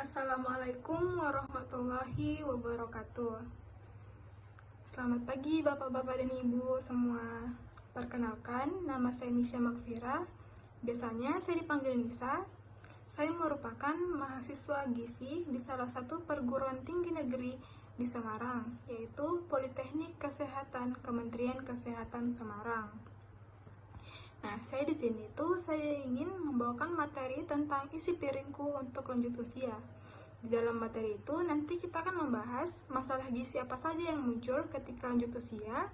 Assalamualaikum warahmatullahi wabarakatuh. Selamat pagi Bapak-Bapak dan Ibu semua. Perkenalkan, nama saya Nisha Makfira. Biasanya saya dipanggil Nisa. Saya merupakan mahasiswa gizi di salah satu perguruan tinggi negeri di Semarang, yaitu Politeknik Kesehatan Kementerian Kesehatan Semarang. Nah, saya di sini saya ingin membawakan materi tentang isi piringku untuk lanjut usia. Di dalam materi itu nanti kita akan membahas masalah gizi apa saja yang muncul ketika lanjut usia,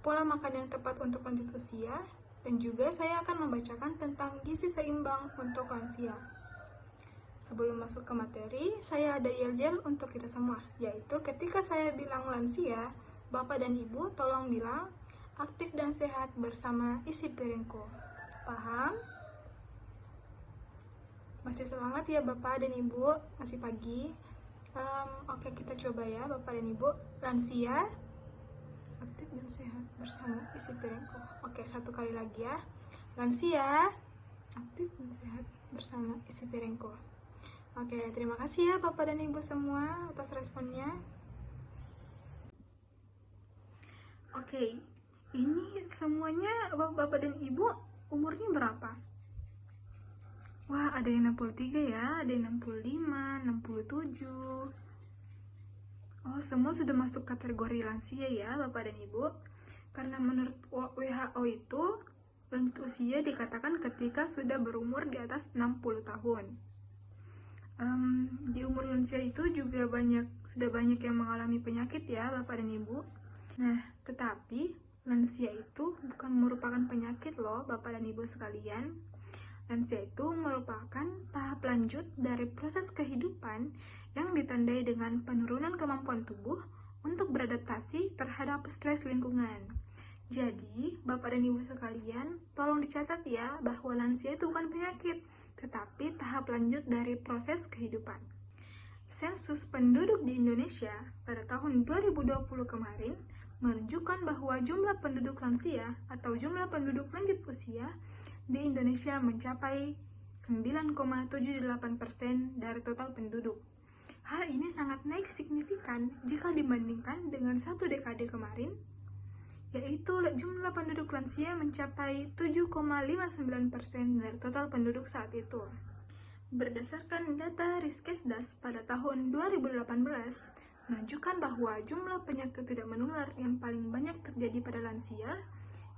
pola makan yang tepat untuk lanjut usia, dan juga saya akan membacakan tentang gizi seimbang untuk lansia. Sebelum masuk ke materi, saya ada yel-yel untuk kita semua, yaitu ketika saya bilang lansia, Bapak dan Ibu tolong bilang aktif dan sehat bersama isi piringku. Paham? Masih semangat ya Bapak dan Ibu? Masih pagi? Oke, kita coba ya Bapak dan Ibu. Lansia, aktif dan sehat bersama isi piringku. Oke, satu kali lagi ya. Lansia, aktif dan sehat bersama isi piringku. Oke, terima kasih ya Bapak dan Ibu semua atas responnya. Oke, ini semuanya Bapak dan Ibu umurnya berapa? Wah, ada yang 63 ya, ada yang 65, 67. Oh, semua sudah masuk kategori lansia ya Bapak dan Ibu. Karena menurut WHO itu, lanjut usia dikatakan ketika sudah berumur di atas 60 tahun. Di umur lansia itu juga sudah banyak yang mengalami penyakit ya Bapak dan Ibu. Nah, tetapi lansia itu bukan merupakan penyakit loh Bapak dan Ibu sekalian. Lansia itu merupakan tahap lanjut dari proses kehidupan yang ditandai dengan penurunan kemampuan tubuh untuk beradaptasi terhadap stres lingkungan. Jadi, Bapak dan Ibu sekalian, tolong dicatat ya bahwa lansia itu bukan penyakit, tetapi tahap lanjut dari proses kehidupan. Sensus penduduk di Indonesia pada tahun 2020 kemarin menunjukkan bahwa jumlah penduduk lansia atau jumlah penduduk lanjut usia di Indonesia mencapai 9,78% dari total penduduk. Hal ini sangat naik signifikan jika dibandingkan dengan satu dekade kemarin, yaitu jumlah penduduk lansia mencapai 7,59% dari total penduduk saat itu. Berdasarkan data Riskesdas pada tahun 2018, menunjukkan bahwa jumlah penyakit tidak menular yang paling banyak terjadi pada lansia,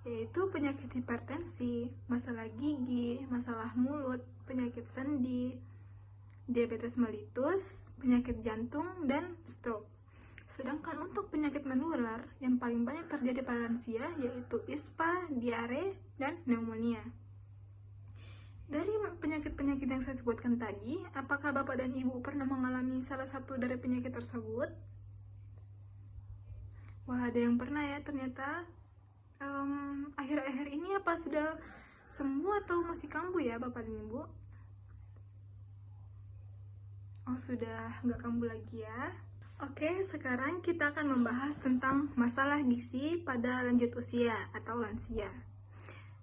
yaitu penyakit hipertensi, masalah gigi, masalah mulut, penyakit sendi, diabetes mellitus, penyakit jantung, dan stroke. Sedangkan untuk penyakit menular yang paling banyak terjadi pada lansia yaitu ISPA, diare, dan pneumonia. Dari penyakit-penyakit yang saya sebutkan tadi, apakah Bapak dan Ibu pernah mengalami salah satu dari penyakit tersebut? Wah, ada yang pernah ya ternyata. Akhir-akhir ini apa sudah sembuh atau masih kambuh ya Bapak dan Ibu? Oh, sudah nggak kambuh lagi ya. Oke, sekarang kita akan membahas tentang masalah gizi pada lanjut usia atau lansia.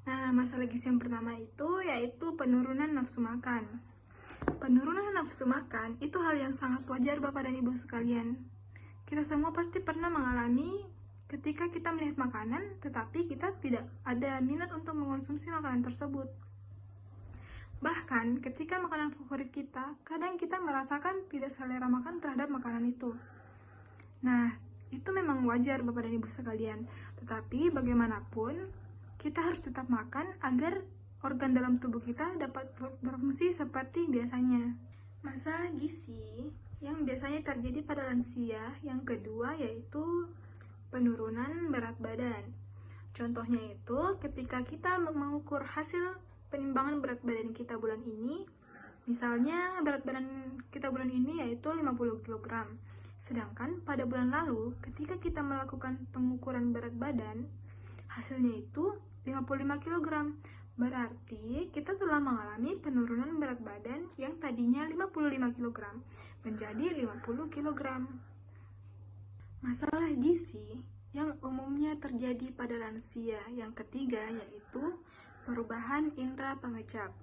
Nah, masalah gizi yang pertama itu yaitu penurunan nafsu makan. Penurunan nafsu makan itu hal yang sangat wajar Bapak dan Ibu sekalian. Kita semua pasti pernah mengalami ketika kita melihat makanan, tetapi kita tidak ada minat untuk mengonsumsi makanan tersebut. Bahkan ketika makanan favorit kita, kadang kita merasakan tidak selera makan terhadap makanan itu. Nah, itu memang wajar Bapak dan Ibu sekalian. Tetapi bagaimanapun, kita harus tetap makan agar organ dalam tubuh kita dapat berfungsi seperti biasanya. Masalah gizi yang biasanya terjadi pada lansia yang kedua yaitu penurunan berat badan. Contohnya itu ketika kita mengukur hasil penimbangan berat badan kita bulan ini, misalnya berat badan kita bulan ini yaitu 50 kg. Sedangkan pada bulan lalu ketika kita melakukan pengukuran berat badan, hasilnya itu 55 kg. Berarti kita telah mengalami penurunan berat badan yang tadinya 55 kg menjadi 50 kg. Masalah gizi yang umumnya terjadi pada lansia yang ketiga yaitu perubahan indera pengecap.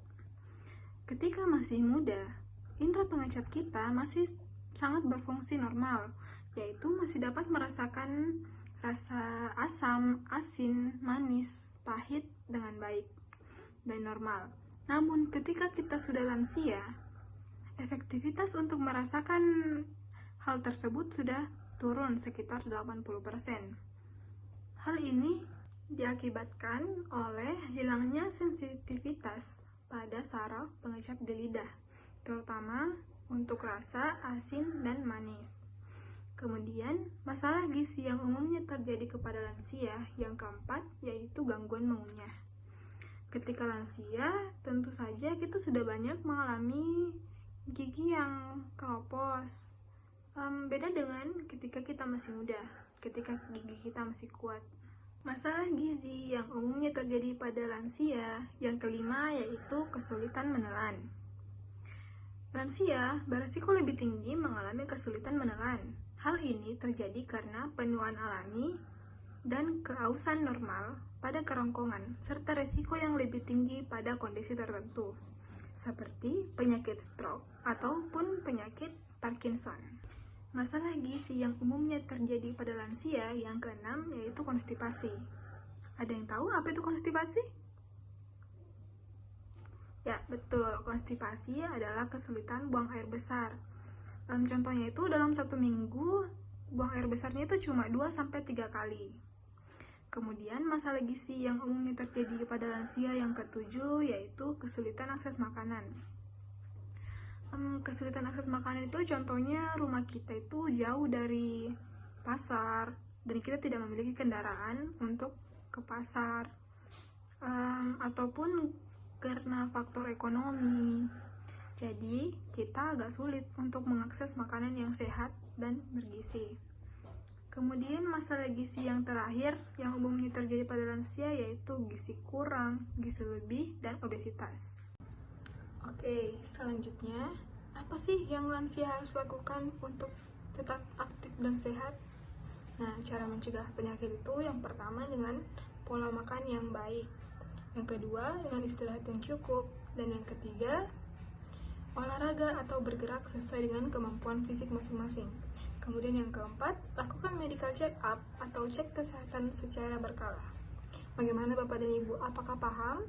Ketika masih muda, indera pengecap kita masih sangat berfungsi normal, yaitu masih dapat merasakan rasa asam, asin, manis, pahit dengan baik dan normal. Namun ketika kita sudah lansia, efektivitas untuk merasakan hal tersebut sudah turun sekitar 80%. Hal ini diakibatkan oleh hilangnya sensitivitas pada saraf pengecap di lidah, terutama untuk rasa asin dan manis. Kemudian, masalah gizi yang umumnya terjadi kepada lansia yang keempat yaitu gangguan mengunyah. Ketika lansia, tentu saja kita sudah banyak mengalami gigi yang keropos. Beda dengan ketika kita masih muda, ketika gigi kita masih kuat. Masalah gizi yang umumnya terjadi pada lansia yang kelima yaitu kesulitan menelan. Lansia berisiko lebih tinggi mengalami kesulitan menelan. Hal ini terjadi karena penuaan alami dan keausan normal pada kerongkongan, serta risiko yang lebih tinggi pada kondisi tertentu, seperti penyakit stroke ataupun penyakit Parkinson. Masalah gizi yang umumnya terjadi pada lansia yang keenam yaitu konstipasi. Ada yang tahu apa itu konstipasi? Ya, betul. Konstipasi adalah kesulitan buang air besar. Contohnya itu dalam 1 minggu, buang air besarnya itu cuma 2-3 kali. Kemudian masalah gizi yang umumnya terjadi pada lansia yang ketujuh yaitu kesulitan akses makanan. Kesulitan akses makanan itu contohnya rumah kita itu jauh dari pasar dan kita tidak memiliki kendaraan untuk ke pasar, ataupun karena faktor ekonomi. Jadi kita agak sulit untuk mengakses makanan yang sehat dan bergizi. Kemudian masalah gizi yang terakhir yang umumnya terjadi pada lansia yaitu gizi kurang, gizi lebih, dan obesitas. Oke, selanjutnya, apa sih yang lansia harus lakukan untuk tetap aktif dan sehat? Nah, cara mencegah penyakit itu yang pertama dengan pola makan yang baik, yang kedua dengan istirahat yang cukup, dan yang ketiga olahraga atau bergerak sesuai dengan kemampuan fisik masing-masing. Kemudian yang keempat, lakukan medical check up atau cek kesehatan secara berkala. Bagaimana Bapak dan Ibu? Apakah paham?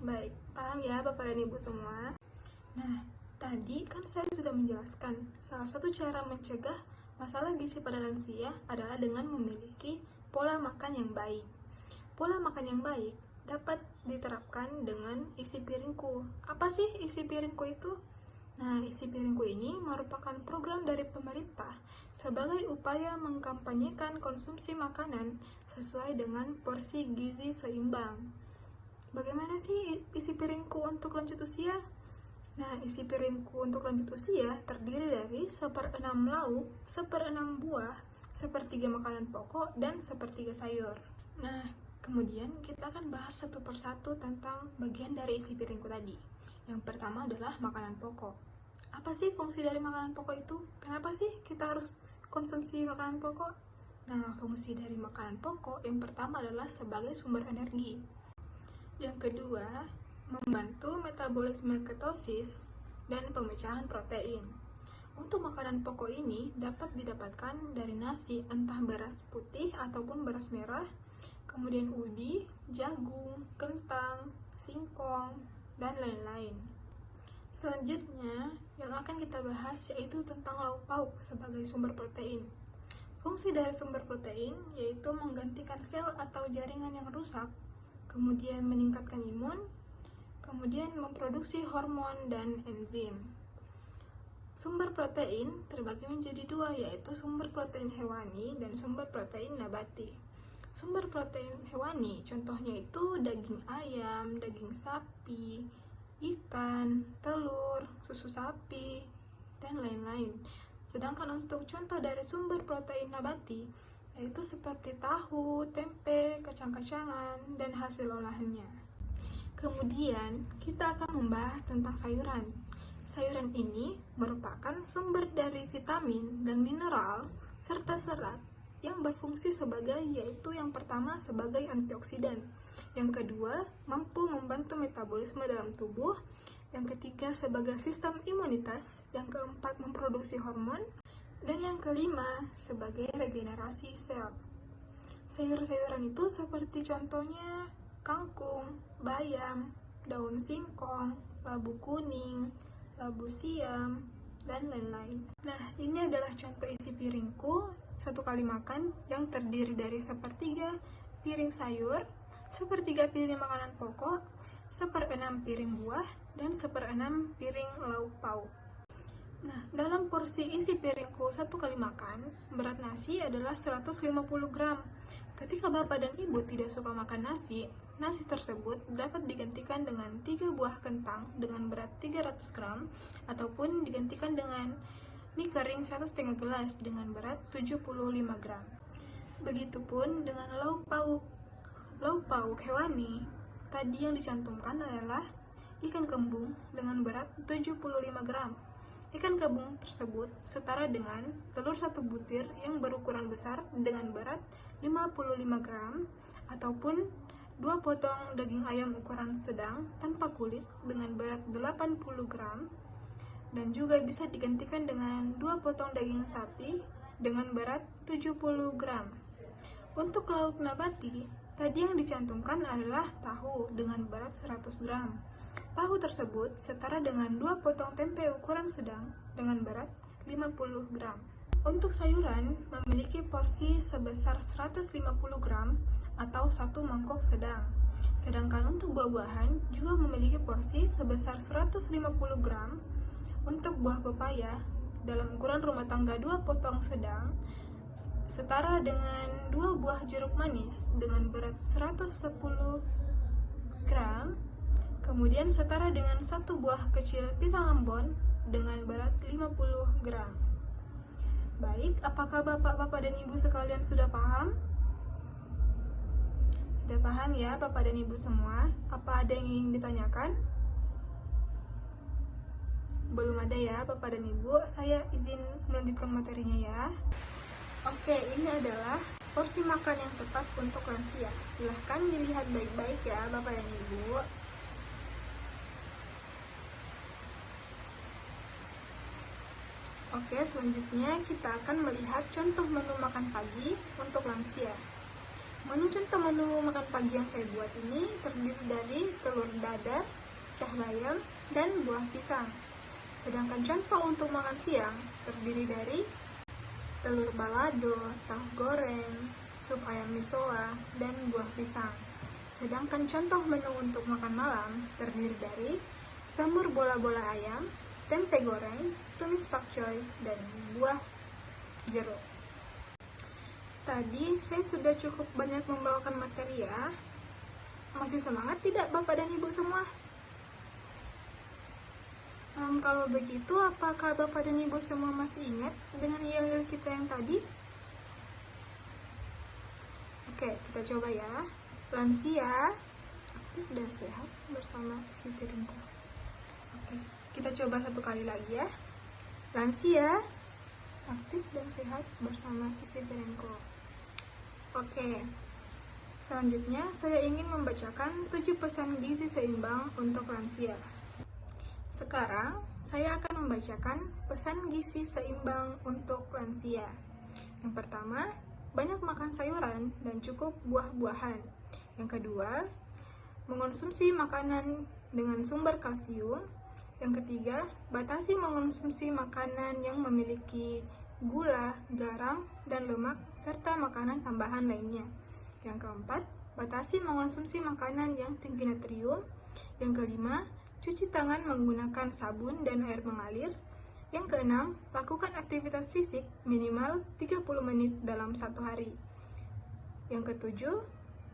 Baik, paham ya Bapak dan Ibu semua? Nah, tadi kan saya sudah menjelaskan salah satu cara mencegah masalah gizi pada lansia adalah dengan memiliki pola makan yang baik. Pola makan yang baik dapat diterapkan dengan isi piringku. Apa sih isi piringku itu? Nah, isi piringku ini merupakan program dari pemerintah sebagai upaya mengkampanyekan konsumsi makanan sesuai dengan porsi gizi seimbang. Bagaimana sih isi piringku untuk lanjut usia? Nah, isi piringku untuk lanjut usia terdiri dari 1/6 lauk, 1/6 buah, 1/3 makanan pokok, dan 1/3 sayur. Nah, kemudian kita akan bahas satu persatu tentang bagian dari isi piringku tadi. Yang pertama adalah makanan pokok. Apa sih fungsi dari makanan pokok itu? Kenapa sih kita harus konsumsi makanan pokok? Nah, fungsi dari makanan pokok yang pertama adalah sebagai sumber energi. Yang kedua, membantu metabolisme ketosis dan pemecahan protein. Untuk makanan pokok ini dapat didapatkan dari nasi, entah beras putih ataupun beras merah, kemudian ubi, jagung, kentang, singkong, dan lain-lain. Selanjutnya, yang akan kita bahas yaitu tentang lauk pauk sebagai sumber protein. Fungsi dari sumber protein yaitu menggantikan sel atau jaringan yang rusak, kemudian meningkatkan imun, kemudian memproduksi hormon dan enzim. Sumber protein terbagi menjadi dua, yaitu sumber protein hewani dan sumber protein nabati. Sumber protein hewani contohnya itu daging ayam, daging sapi, ikan, telur, susu sapi, dan lain-lain. Sedangkan untuk contoh dari sumber protein nabati yaitu seperti tahu, tempe, kacang-kacangan, dan hasil olahannya. Kemudian kita akan membahas tentang sayuran. Sayuran ini merupakan sumber dari vitamin dan mineral serta serat yang berfungsi sebagai yaitu yang pertama sebagai antioksidan, yang kedua mampu membantu metabolisme dalam tubuh, yang ketiga sebagai sistem imunitas, yang keempat memproduksi hormon, dan yang kelima sebagai regenerasi sel. Sayur-sayuran itu seperti contohnya kangkung, bayam, daun singkong, labu kuning, labu siam, dan lain-lain. Nah, ini adalah contoh isi piringku satu kali makan yang terdiri dari sepertiga piring sayur, sepertiga piring makanan pokok, 1/6 piring buah, dan 1/6 piring lauk pauk. Nah, dalam porsi isi piringku satu kali makan, berat nasi adalah 150 gram. Ketika Bapak dan Ibu tidak suka makan nasi, nasi tersebut dapat digantikan dengan 3 buah kentang dengan berat 300 gram, ataupun digantikan dengan mie kering 1,5 gelas dengan berat 75 gram. Begitupun dengan lauk pauk. Lauk pauk hewani, tadi yang dicantumkan adalah ikan kembung dengan berat 75 gram. Ikan kembung tersebut setara dengan telur 1 butir yang berukuran besar dengan berat 55 gram, ataupun 2 potong daging ayam ukuran sedang tanpa kulit dengan berat 80 gram, dan juga bisa digantikan dengan 2 potong daging sapi dengan berat 70 gram. Untuk lauk nabati, tadi yang dicantumkan adalah tahu dengan berat 100 gram. Tahu tersebut setara dengan 2 potong tempe ukuran sedang dengan berat 50 gram. Untuk sayuran memiliki porsi sebesar 150 gram atau 1 mangkok sedang. Sedangkan untuk buah-buahan juga memiliki porsi sebesar 150 gram. Untuk buah pepaya dalam ukuran rumah tangga 2 potong sedang setara dengan 2 buah jeruk manis dengan berat 110 gram. Kemudian setara dengan 1 buah kecil pisang ambon dengan berat 50 gram. Baik, apakah Bapak-Bapak dan Ibu sekalian sudah paham? Sudah paham ya Bapak dan Ibu semua? Apa ada yang ingin ditanyakan? Belum ada ya Bapak dan Ibu, saya izin melanjutkan materinya ya. Oke, ini adalah porsi makan yang tepat untuk lansia. Silahkan dilihat baik-baik ya Bapak dan Ibu. Oke, selanjutnya kita akan melihat contoh menu makan pagi untuk lansia. Contoh menu makan pagi yang saya buat ini terdiri dari telur dadar, cah bayam, dan buah pisang. Sedangkan contoh untuk makan siang terdiri dari telur balado, tahu goreng, sup ayam misoa, dan buah pisang. Sedangkan contoh menu untuk makan malam terdiri dari semur bola-bola ayam, tempe goreng, tumis pakcoy, dan buah jeruk. Tadi saya sudah cukup banyak membawakan materi ya. Masih semangat tidak Bapak dan Ibu semua? Kalau begitu, apakah Bapak dan Ibu semua masih ingat dengan yel-yel kita yang tadi? Oke, kita coba ya. Lansia, aktif dan sehat bersama isi piringku. Oke, kita coba satu kali lagi ya. Lansia, aktif dan sehat bersama isi piringku. Oke, selanjutnya saya ingin membacakan 7 pesan gizi seimbang untuk lansia. Sekarang, saya akan membacakan pesan gizi seimbang untuk lansia. Yang pertama, banyak makan sayuran dan cukup buah-buahan. Yang kedua, mengonsumsi makanan dengan sumber kalsium. Yang ketiga, batasi mengonsumsi makanan yang memiliki gula, garam, dan lemak, serta makanan tambahan lainnya. Yang keempat, batasi mengonsumsi makanan yang tinggi natrium. Yang kelima, cuci tangan menggunakan sabun dan air mengalir. Yang keenam, lakukan aktivitas fisik minimal 30 menit dalam 1 hari. Yang ketujuh,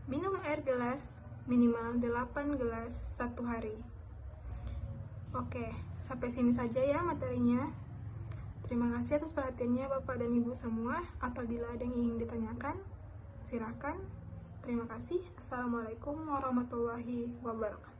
minum air gelas minimal 8 gelas 1 hari. Oke, sampai sini saja ya materinya. Terima kasih atas perhatiannya Bapak dan Ibu semua. Apabila ada yang ingin ditanyakan, silakan. Terima kasih. Assalamualaikum warahmatullahi wabarakatuh.